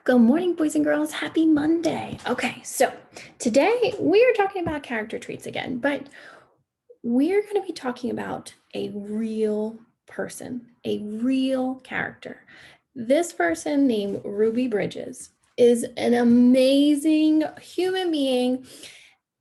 Good morning, boys and girls. Happy Monday. Okay, so today we are talking about character traits again, but we're going to be talking about a real person, a real character. This person named Ruby Bridges is an amazing human being,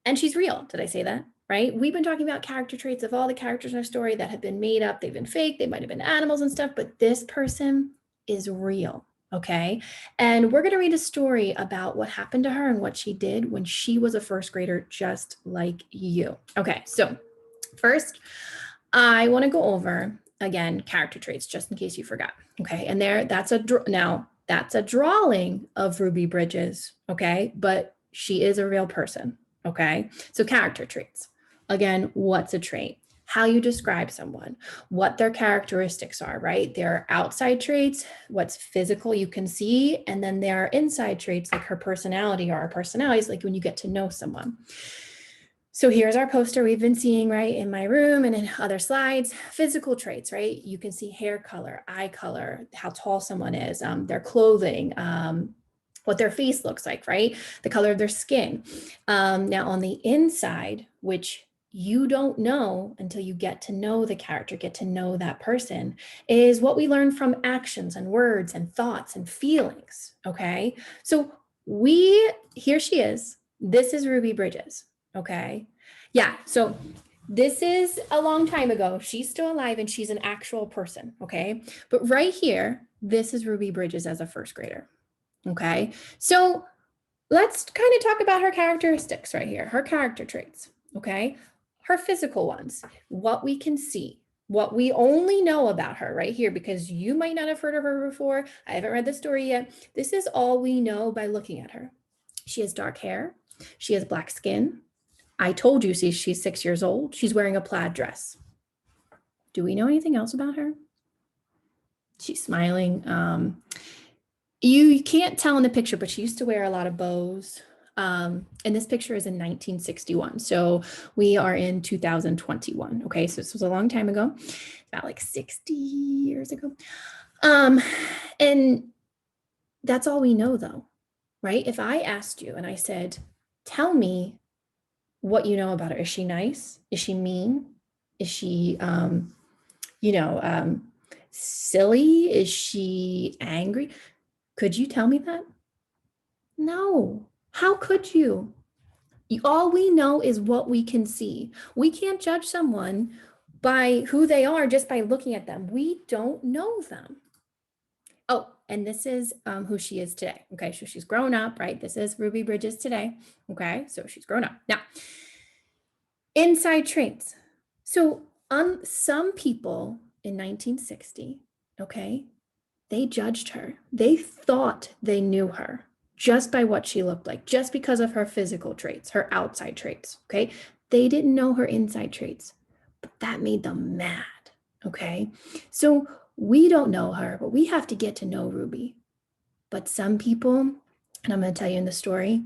and she's real. Did I say that? Right? We've been talking about character traits of all the characters in our story that have been made up. They've been fake. They might have been animals and stuff, but this person is real. Okay. And we're going to read a story about what happened to her and what she did when she was a first grader, just like you. Okay. So, first, I want to go over again character traits just in case you forgot. Okay. And that's a drawing of Ruby Bridges. Okay. But she is a real person. Okay. So, character traits. Again, what's a trait? How you describe someone, what their characteristics are, right? Their outside traits, what's physical you can see, and then there are inside traits like her personality or our personalities, like when you get to know someone. So here's our poster we've been seeing, right, in my room and in other slides. Physical traits, right? You can see hair color, eye color, how tall someone is, their clothing, what their face looks like, right? The color of their skin. Now on the inside, which you don't know until you get to know the character, get to know that person, is what we learn from actions and words and thoughts and feelings, okay? So here she is. This is Ruby Bridges, okay? Yeah, so this is a long time ago. She's still alive and she's an actual person, okay? But right here, this is Ruby Bridges as a first grader, okay? So let's kind of talk about her characteristics right here, her character traits, okay? Her physical ones, what we can see, what we only know about her right here, because you might not have heard of her before. I haven't read the story yet. This is all we know by looking at her. She has dark hair. She has black skin. I told you she's 6 years old. She's wearing a plaid dress. Do we know anything else about her? She's smiling. You can't tell in the picture, but she used to wear a lot of bows. And this picture is in 1961. So we are in 2021. Okay, so this was a long time ago, about like 60 years ago. And that's all we know though, right? If I asked you and I said, tell me what you know about her. Is she nice? Is she mean? Is she, silly? Is she angry? Could you tell me that? No. How could you? All we know is what we can see. We can't judge someone by who they are just by looking at them. We don't know them. Oh, and this is who she is today. Okay, so she's grown up, right? This is Ruby Bridges today. Okay, so she's grown up. Now, inside traits. So some people in 1960, okay, they judged her. They thought they knew her just by what she looked like, just because of her physical traits, her outside traits, okay? They didn't know her inside traits, but that made them mad, okay? So we don't know her, but we have to get to know Ruby. But some people, and I'm going to tell you in the story,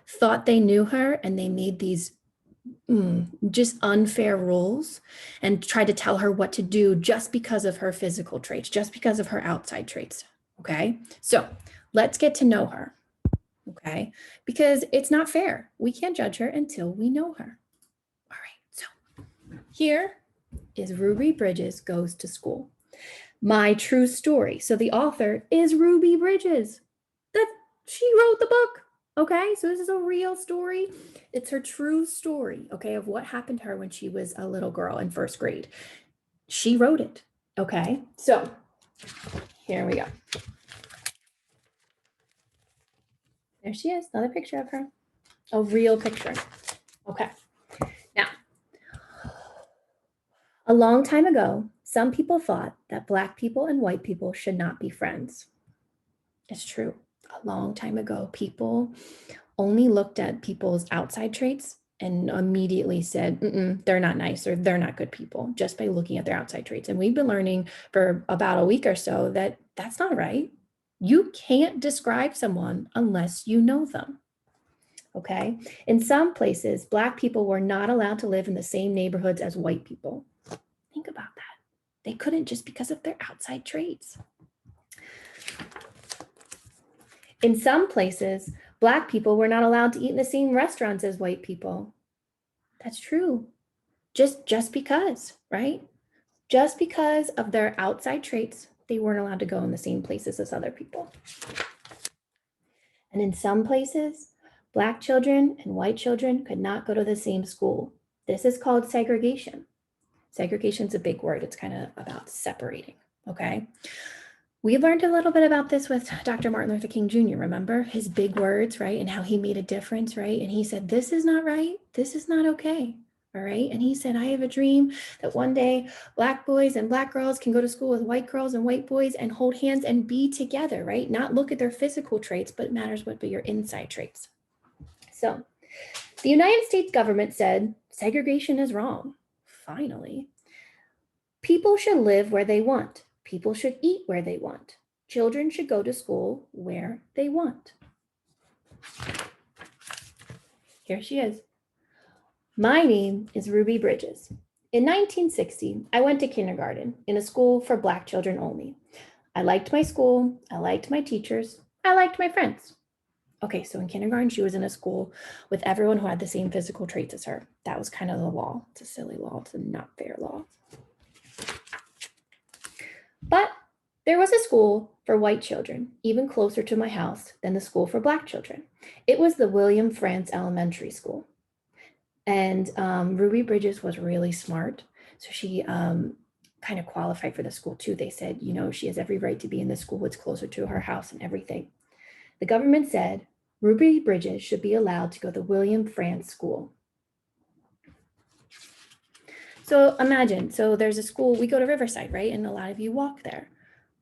thought they knew her and they made these just unfair rules and tried to tell her what to do just because of her physical traits, just because of her outside traits. Okay, so let's get to know her. Okay, because it's not fair. We can't judge her until we know her. All right, so here is Ruby Bridges Goes to School. My true story. So the author is Ruby Bridges. She wrote the book. Okay, so this is a real story. It's her true story, okay, of what happened to her when she was a little girl in first grade. She wrote it, okay? So here we go. There she is, another picture of her. A real picture. Okay, now, a long time ago, some people thought that Black people and white people should not be friends. It's true. A long time ago, people only looked at people's outside traits and immediately said, they're not nice or they're not good people just by looking at their outside traits. And we've been learning for about a week or so that that's not right. You can't describe someone unless you know them. Okay. In some places, Black people were not allowed to live in the same neighborhoods as white people. Think about that. They couldn't just because of their outside traits. In some places, Black people were not allowed to eat in the same restaurants as white people. That's true. Just because, right? Just because of their outside traits, they weren't allowed to go in the same places as other people. And in some places, Black children and white children could not go to the same school. This is called segregation. Segregation is a big word. It's kind of about separating, okay? We learned a little bit about this with Dr. Martin Luther King Jr., remember? His big words, right? And how he made a difference, right? And he said, this is not right. This is not okay, all right? And he said, I have a dream that one day Black boys and Black girls can go to school with white girls and white boys and hold hands and be together, right? Not look at their physical traits, but it matters what your inside traits. So the United States government said, segregation is wrong, finally. People should live where they want. People should eat where they want. Children should go to school where they want. Here she is. My name is Ruby Bridges. In 1960, I went to kindergarten in a school for Black children only. I liked my school. I liked my teachers. I liked my friends. Okay, so in kindergarten, she was in a school with everyone who had the same physical traits as her. That was kind of the law. It's a silly law. It's a not fair law. But there was a school for white children, even closer to my house than the school for Black children. It was the William Frantz Elementary School. And Ruby Bridges was really smart. So she kind of qualified for the school too. They said, you know, she has every right to be in the school. It's closer to her house and everything. The government said Ruby Bridges should be allowed to go to the William Frantz School. So imagine, so there's a school, we go to Riverside, right? And a lot of you walk there.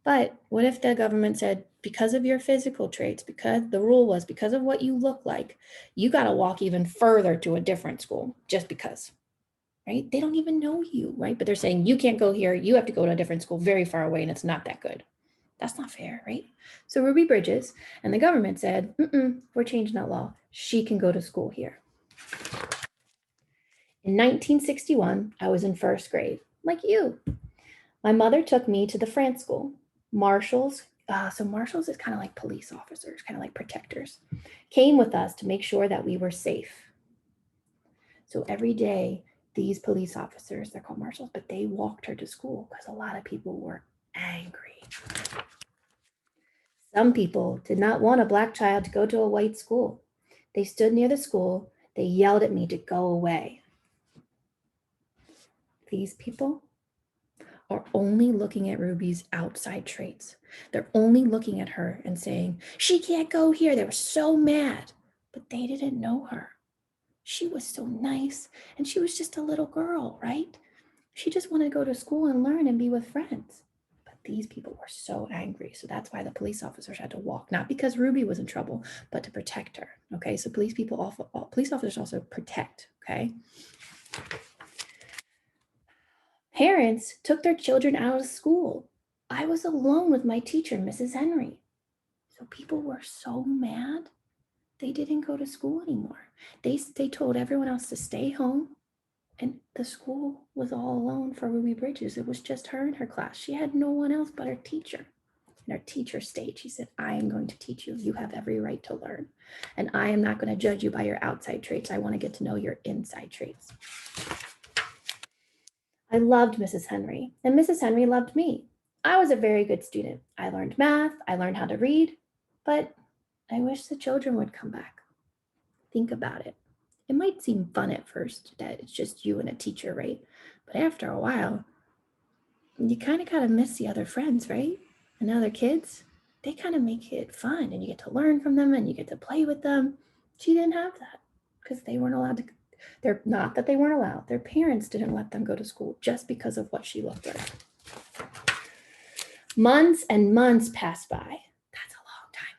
But what if the government said, because of your physical traits, because the rule was because of what you look like, you got to walk even further to a different school just because, right? They don't even know you, right? But they're saying you can't go here. You have to go to a different school very far away and it's not that good. That's not fair, right? So Ruby Bridges and the government said, we're changing that law. She can go to school here. In 1961, I was in first grade, like you. My mother took me to the Frantz School. Marshals, so marshals is kind of like police officers, kind of like protectors, came with us to make sure that we were safe. So every day, these police officers, they're called marshals, but they walked her to school because a lot of people were angry. Some people did not want a Black child to go to a white school. They stood near the school. They yelled at me to go away. These people are only looking at Ruby's outside traits. They're only looking at her and saying, she can't go here. They were so mad, but they didn't know her. She was so nice and she was just a little girl, right? She just wanted to go to school and learn and be with friends. But these people were so angry. So that's why the police officers had to walk, not because Ruby was in trouble, but to protect her. Okay, so police officers also protect, okay? Parents took their children out of school. I was alone with my teacher, Mrs. Henry. So people were so mad, they didn't go to school anymore. They told everyone else to stay home, and the school was all alone for Ruby Bridges. It was just her and her class. She had no one else but her teacher. And her teacher stayed. She said, I am going to teach you. You have every right to learn. And I am not going to judge you by your outside traits. I want to get to know your inside traits. I loved Mrs. Henry, and Mrs. Henry loved me. I was a very good student. I learned math, I learned how to read, but I wish the children would come back. Think about it. It might seem fun at first that it's just you and a teacher, right? But after a while, you kind of gotta miss the other friends, right? And the other kids, they kind of make it fun and you get to learn from them and you get to play with them. She didn't have that because they weren't allowed to. They're not that they weren't allowed. Their parents didn't let them go to school just because of what she looked like. Months and months passed by. That's a long time.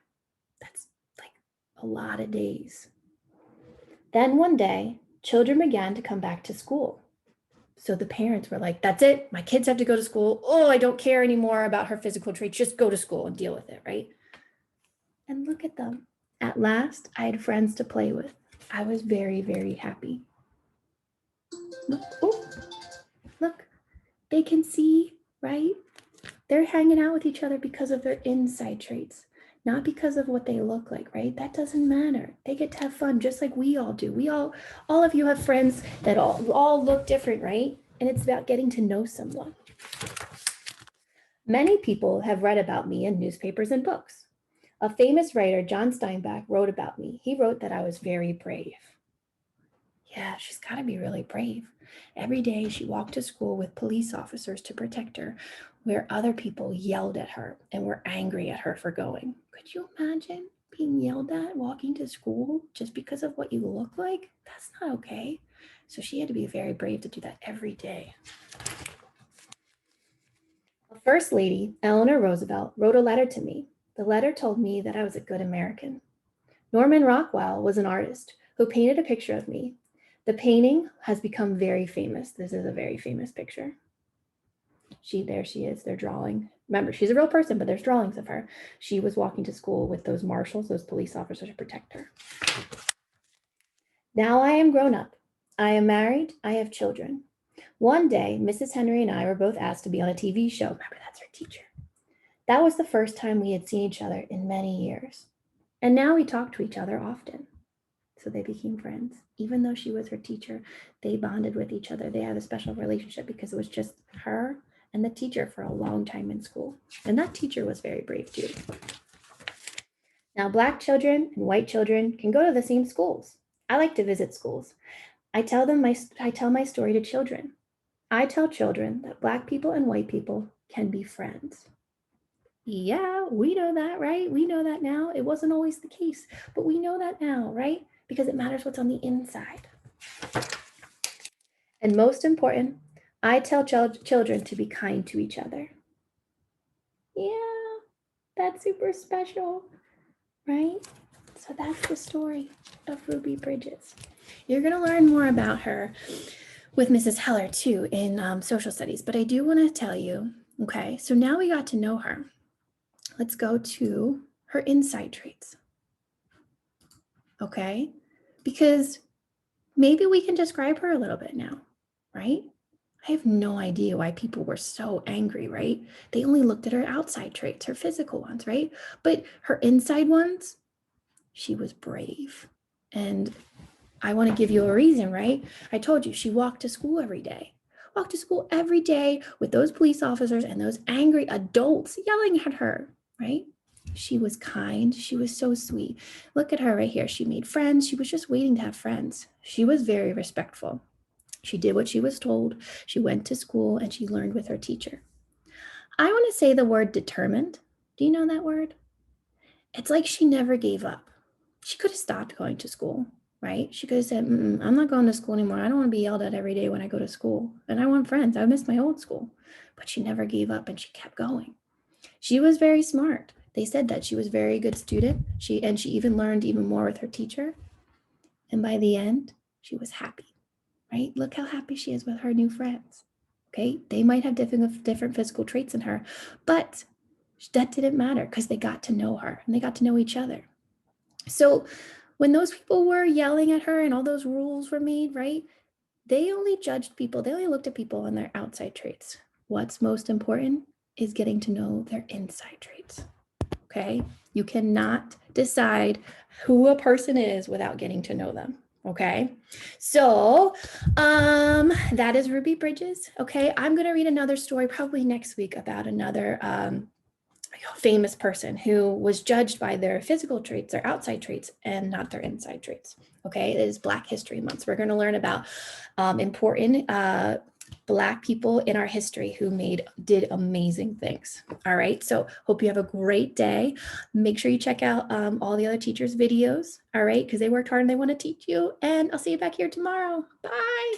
That's like a lot of days. Then one day, children began to come back to school. So the parents were like, that's it. My kids have to go to school. Oh, I don't care anymore about her physical traits. Just go to school and deal with it, right? And look at them. At last, I had friends to play with. I was very, very happy. Look, they can see, right? They're hanging out with each other because of their inside traits, not because of what they look like, right? That doesn't matter. They get to have fun just like we all do. All of you have friends that all look different, right? And it's about getting to know someone. Many people have read about me in newspapers and books. A famous writer, John Steinbeck, wrote about me. He wrote that I was very brave. Yeah, she's got to be really brave. Every day she walked to school with police officers to protect her, where other people yelled at her and were angry at her for going. Could you imagine being yelled at walking to school just because of what you look like? That's not okay. So she had to be very brave to do that every day. The First Lady, Eleanor Roosevelt, wrote a letter to me. The letter told me that I was a good American. Norman Rockwell was an artist who painted a picture of me. The painting has become very famous. This is a very famous picture. There she is, they're drawing. Remember, she's a real person, but there's drawings of her. She was walking to school with those marshals, those police officers to protect her. Now I am grown up. I am married. I have children. One day, Mrs. Henry and I were both asked to be on a TV show. Remember, that's her teacher. That was the first time we had seen each other in many years. And now we talk to each other often. So they became friends. Even though she was her teacher, they bonded with each other. They had a special relationship because it was just her and the teacher for a long time in school. And that teacher was very brave too. Now, Black children and white children can go to the same schools. I like to visit schools. I tell my story to children. I tell children that Black people and white people can be friends. Yeah, we know that, right? We know that now. It wasn't always the case, but we know that now, right? Because it matters what's on the inside. And most important, I tell children to be kind to each other. Yeah, that's super special, right? So that's the story of Ruby Bridges. You're going to learn more about her with Mrs. Heller too in social studies, but I do want to tell you, okay, so now we got to know her. Let's go to her inside traits, okay? Because maybe we can describe her a little bit now, right? I have no idea why people were so angry, right? They only looked at her outside traits, her physical ones, right? But her inside ones, she was brave. And I want to give you a reason, right? I told you she walked to school every day. Walked to school every day with those police officers and those angry adults yelling at her, right? She was kind. She was so sweet. Look at her right here. She made friends. She was just waiting to have friends. She was very respectful. She did what she was told. She went to school and she learned with her teacher. I want to say the word determined. Do you know that word? It's like she never gave up. She could have stopped going to school, right? She could have said, I'm not going to school anymore. I don't want to be yelled at every day when I go to school. And I want friends. I miss my old school. But she never gave up and she kept going. She was very smart. They said that she was a very good student. She even learned even more with her teacher. And by the end, she was happy, right? Look how happy she is with her new friends. Okay, they might have different physical traits in her, but that didn't matter because they got to know her and they got to know each other. So when those people were yelling at her and all those rules were made, right? They only judged people, they only looked at people on their outside traits. What's most important is getting to know their inside traits. Okay, you cannot decide who a person is without getting to know them. Okay, so that is Ruby Bridges. Okay, I'm gonna read another story probably next week about another famous person who was judged by their physical traits, their outside traits, and not their inside traits. Okay, it is Black History Month. So we're going to learn about important Black people in our history who did amazing things. All right, so hope you have a great day. Make sure you check out all the other teachers' videos. All right, because they worked hard and they want to teach you. And I'll see you back here tomorrow. Bye.